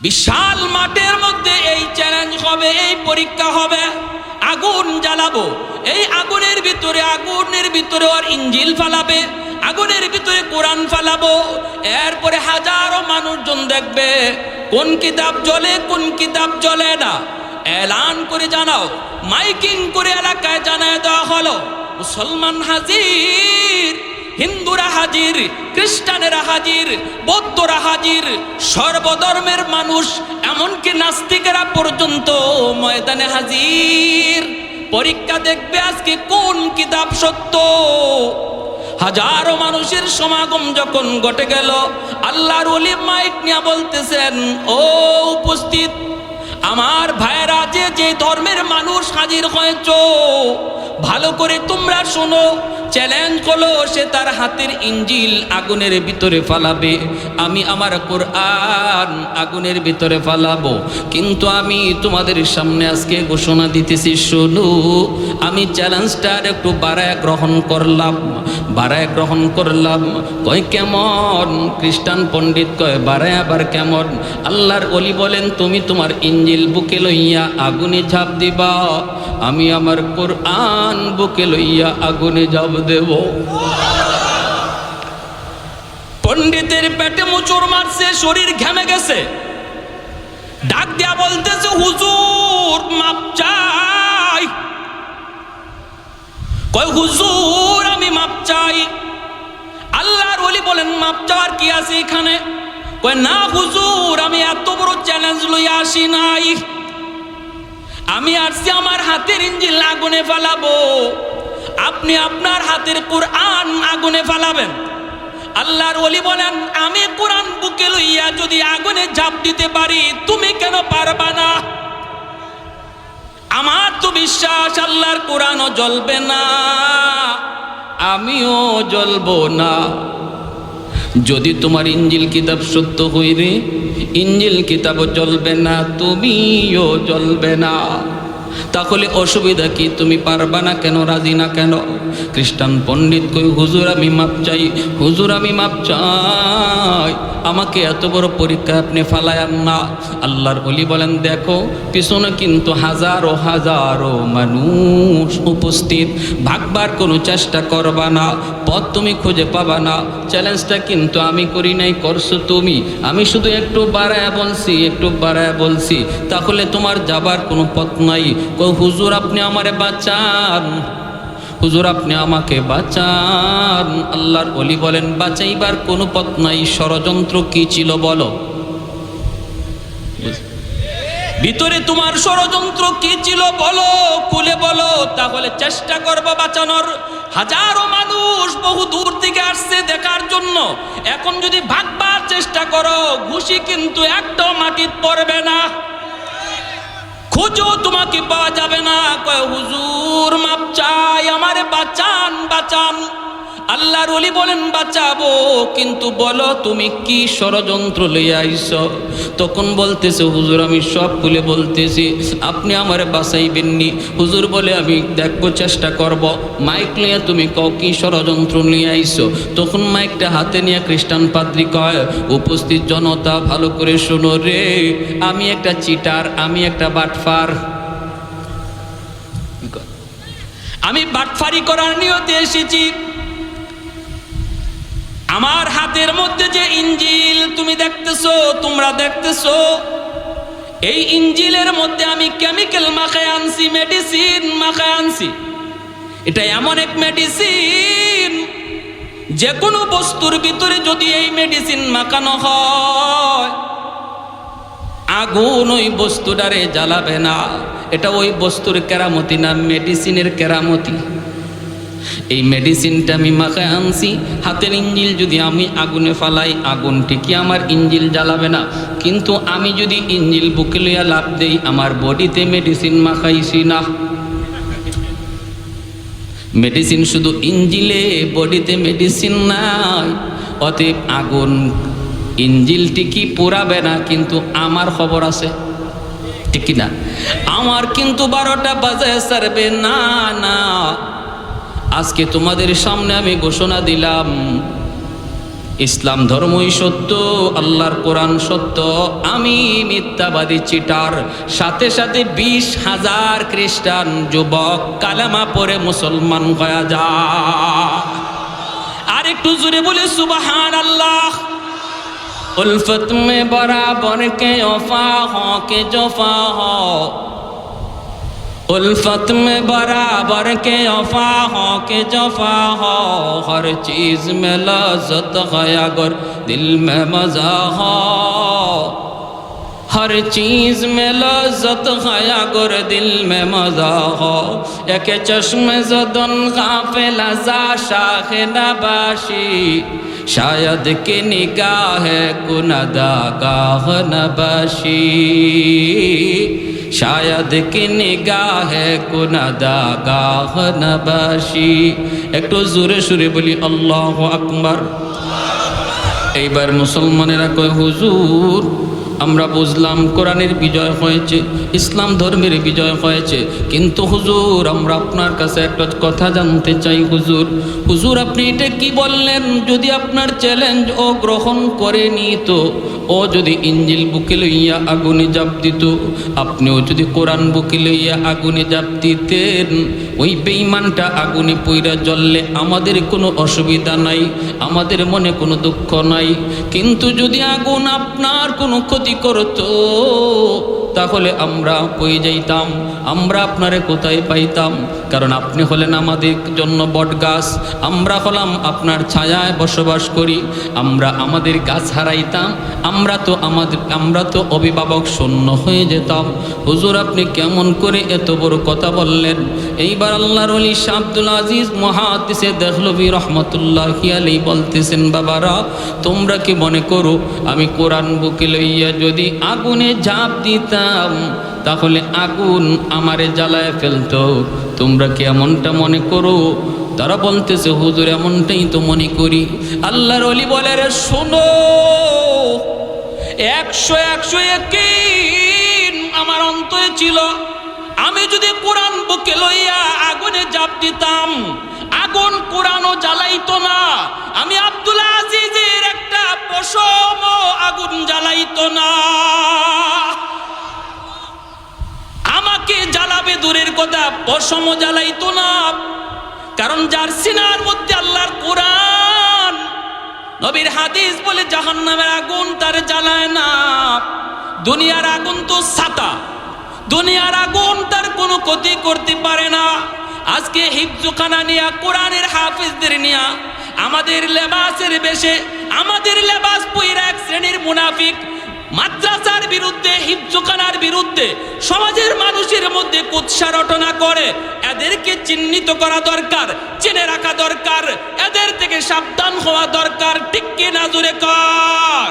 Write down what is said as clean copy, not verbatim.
বিশাল মাঠের মধ্যে এই চ্যালেঞ্জ হবে, এই পরীক্ষা হবে। আগুন জ্বালাবো, এই আগুনের ভিতরে ওর ইঞ্জিল ফালাবে, আগুনের ভিতরে কোরআন ফালাবো। এরপরে হাজারো মানুষজন দেখবে কোন কিতাব জ্বলে কোন কিতাব জ্বলে না। এলান করে জানাও, মাইকিং করে এলাকায় জানায় দেওয়া হলো, মুসলমান হাজির, হিন্দুরা হাজির, খ্রিস্টানেরা হাজির, বৌদ্ধরা হাজির, সর্বধর্মের মানুষ এমনকি নাস্তিকেরা পর্যন্ত ময়দানে হাজির। পরীক্ষা দেখবে আজকে কোন কিতাব সত্য। হাজারো মানুষের সমাগম যখন ঘটে গেল, আল্লাহর ওলি মাইক নিয়ে বলতেছেন, ও উপস্থিত আমার ভাইয়েরা, যে ধর্মের মানুষ হাজির হয়েছ, ভালো করে তোমরা শোনো। চ্যালেঞ্জ হলো, সে তার হাতের ইঞ্জিল আগুনের ভিতরে ফালাবে, আমি আমার কোরআন আগুনের ভিতরে ফালাবো। কিন্তু আমি তোমাদের সামনে আজকে ঘোষণা দিতেছি, শোনো, আমি চ্যালেঞ্জটা একটু বাড়ায় গ্রহণ করলাম। কয় কেমন? খ্রিস্টান পণ্ডিত কয় বাড়ায় আবার কেমন? আল্লাহর ওলি বলেন, তুমি তোমার ইঞ্জিল বুকে লইয়া আগুনে ঝাঁপ দিবা, আমি আমার কোরআন বুকে লইয়া আগুনে ঝাঁপ দেব। পণ্ডিতের পেটে মোচড় মারছে, শরীর ঘেমে গেছে, ডাক দিয়া বলতেছে, হুজুর মাপ চাই। কয় হুজুর আমি মাপ চাই। আল্লাহর ওলি বলেন, মাপ চাওয়ার কি আছে এখানে? কয় না হুজুর, আমি এত বড় চ্যালেঞ্জ লইয়া আসি নাই, আমি আসছি আমার হাতের ইঞ্জিল আগুনে ফালাবো, আপনি আপনার হাতের কোরআন আগুনে ফালাবেন। আল্লাহর ওলি বলেন, আমি কোরআন বুকে লইয়া যদি আগুনে ঝাঁপ দিতে পারি, তুমি কেন পারবা না? আমার তো বিশ্বাস আল্লাহর কোরআনও জ্বলবে না, আমিও জ্বলবো না। যদি তোমার ইঞ্জিল কিতাব সত্য হইরে, ইঞ্জিল কিতাবও জ্বলবে না, তুমিও জ্বলবে না। তাহলে অসুবিধা কি? তুমি পারবা না কেন, রাজি না কেন? খ্রিস্টান পণ্ডিত কই, হুজুর আমি মাপ চাই, হুজুর আমি মাপ চাই, আমাকে এত বড় পরীক্ষা আপনি ফালায়ান না। আল্লাহর ওলি বলেন, দেখো পিছনে কিন্তু হাজারো হাজারো মানুষ উপস্থিত, ভাগবার কোনো চেষ্টা করবা না, পথ তুমি খুঁজে পাবা না। চ্যালেঞ্জটা কিন্তু আমি করি নাই, করছো তুমি, আমি শুধু একটু বাড়ায় বলছি, তাহলে তোমার যাবার কোনো পথ নাই। কই হুজুর আপনি আমারে বাঁচান, হুজুর আপনি আমাকে বাঁচান। আল্লাহর ওলি বলেন, বাঁচাইবার কোনো পথ নাই। ষড়যন্ত্র কি ছিল বলো? ভিতরে তোমার ষড়যন্ত্র কি ছিল বলো, খুলে বলো, তাহলে চেষ্টা করবো বাঁচানোর। হাজারো মানুষ বহু দূর থেকে আসছে দেখার জন্য, এখন যদি ভাগবার চেষ্টা করো, ঘুষি কিন্তু একটাও মাটিতে পড়বে না, খুঁজো তোমাকে পাওয়া যাবে না। কয় হুজুর মাপ চাই, আমারে বাঁচান। আল্লাহর ওলি বলেন, বাঁচাবো, কিন্তু বলো তুমি কি ষড়যন্ত্র লইয়া আইছ? তখন বলতেছে, হুজুর আমি সব খুলে বলতেছি, আপনি আমারে বাঁচাইবেননি। হুজুর বলে, আমি দেখবো, চেষ্টা করব। মাইক লইয়া তুমি কও কি ষড়যন্ত্র নিয়ে আইছো? তখন মাইকটা হাতে নিয়ে খ্রিস্টান পাদ্রী কয়, উপস্থিত জনতা ভালো করে শোনো রে, আমি একটা চিটার, আমি একটা বাটফার, আমি বাটফারি করার নিয়তে এসেছি। আমার হাতের মধ্যে যে ইঞ্জিল তুমি দেখতেছো, তোমরা দেখতেছো, এই ইঞ্জিলের মধ্যে আমি কেমিক্যাল মাখায় আনছি, মেডিসিন মাখায় আনছি। এটা এমন এক মেডিসিন, যে কোনো বস্তুর ভিতরে যদি এই মেডিসিন মাখানো হয়, আগুন ওই বস্তুটারে জ্বালাবে না। এটা ওই বস্তুর কেরামতি না, মেডিসিনের কেরামতি। এই মেডিসিনটা আমি মাখায় আনছি। হাতের ইঞ্জিল যদি আমি আগুনে ফালাই, আগুন ঠিকই আমার ইঞ্জিল জ্বালাবে না, কিন্তু আমি যদি ইঞ্জিল বুকে লইয়া লাভ দেই, আমার বডিতে মেডিসিন মাখাইছি না। মেডিসিন শুধু ইঞ্জিলে, বডিতে মেডিসিন নাই। অতএব আগুন ইঞ্জিল ঠিকই পোড়াবে না, কিন্তু আমার খবর আছে, ঠিক না? আমার কিন্তু 12টা বাজে সারবে না। আজকে তোমাদের সামনে আমি ঘোষণা দিলাম, ইসলাম ধর্মই সত্য, আল্লাহর কোরআন সত্য, আমি মিথ্যাবাদী চিটার। সাথে সাথে 20,000 খ্রিস্টান যুবক কালেমা পড়ে মুসলমান হয়ে যায়। আর একটু জোরে বলে সুবহানাল্লাহ। উলফত में बराबर के वफा हो के जफा हो, उल्फत में बराबर के वफा हो के जफा हो, हर चीज में लज़्ज़त है अगर दिल में मज़ा हो, हर चीज में लज़्ज़त है अगर दिल में मज़ा हो, एक चश्मे ज़दन गाफिल ज़ा शाख नबाशी, शायद कि निगाह कुनदा गाह नबाशी, शायद कि निगाह कुनदा गाह नबाशी। একটু জোরে সুরে বলি আল্লাহু আকবার। এইবার মুসলমানেরা কয় হুজুর আমরা বুঝলাম কোরআনের বিজয় হয়েছে, ইসলাম ধর্মের বিজয় হয়েছে, কিন্তু হুজুর আমরা আপনার কাছে একটা কথা জানতে চাই। হুজুর হুজুর আপনি এটা কি বললেন? যদি আপনার চ্যালেঞ্জ ও গ্রহণ করে নিত, ও যদি ইঞ্জিল বুকে লইয়া আগুনে জাপ দিত, আপনিও যদি কোরআন বুকে লইয়া আগুনে জাপ দিতেন, ওই বেঈমানটা আগুনে পইরা জ্বললে আমাদের কোনো অসুবিধা নাই, আমাদের মনে কোনো দুঃখ নাই। কিন্তু যদি আগুন আপনার কোনো ক্ষতি করতো, তাহলে আমরা কই যাইতাম? আমরা আপনারে কোথায় পাইতাম? কারণ আপনি হলেন আমাদের জন্য বটগাছ, আমরা হলাম আপনার ছায়ায় বসবাস করি। আমরা আমাদের গাছ হারাইতাম, আমরা তো অভিভাবক শূন্য হয়ে যেতাম। হুজুর আপনি কেমন করে এত বড় কথা বললেন? এইবার আল্লাহর ওলি শাহ আব্দুল আজিজ মুহাদ্দিসে দেহলভী রহমতুল্লাহি আলাইহি বলতেছেন, বাবারা তোমরা কি মনে করো আমি কোরআন বুকে লইয়া যদি আগুনে ঝাঁপ দিতাম তাহলে আগুন আমারে জ্বালায় ফেলতো? তোমরা কি এমনটা মনে করো? তারা বলতেছে হুজুর এমনটাই তো মনে করি। আল্লাহর ওলি বলে রে শোনো, 100 ইয়াকিন আমার অন্তরে ছিল, আমি যদি কোরআন বুকে লইয়া আগুনে ঝাঁপ দিতাম আগুন কোরআনও জ্বালাইতো না, আমি আব্দুল আজিজের একটা পশম আগুন জ্বালাইতো না। আমাকে জ্বালাবে দূরের কথা, পশম জ্বালাইতো না। কারণ যার সিনার মধ্যে আল্লাহর কোরআন, নবীর হাদিস বলে জাহান্নামের আগুন তার জ্বালায় না। দুনিয়ার আগুন তো ছাতা, দুনিয়ার আগুন তার কোনো ক্ষতি করতে পারে না। আজকে হিফজখানা নিয়া, কোরআনের হাফিজদের নিয়া, আমাদের লেবাসের বেশে, আমাদের লেবাস পইরা এক শ্রেণীর মুনাফিক মাদ্রাসার বিরুদ্ধে, হিফজখানার বিরুদ্ধে সমাজের মানুষের মধ্যে কুৎসা রটনা করে। এদেরকে চিহ্নিত করা দরকার, চিনে রাখা দরকার, এদের থেকে সাবধান হওয়া দরকার। ঠিক কি না জোরে কর?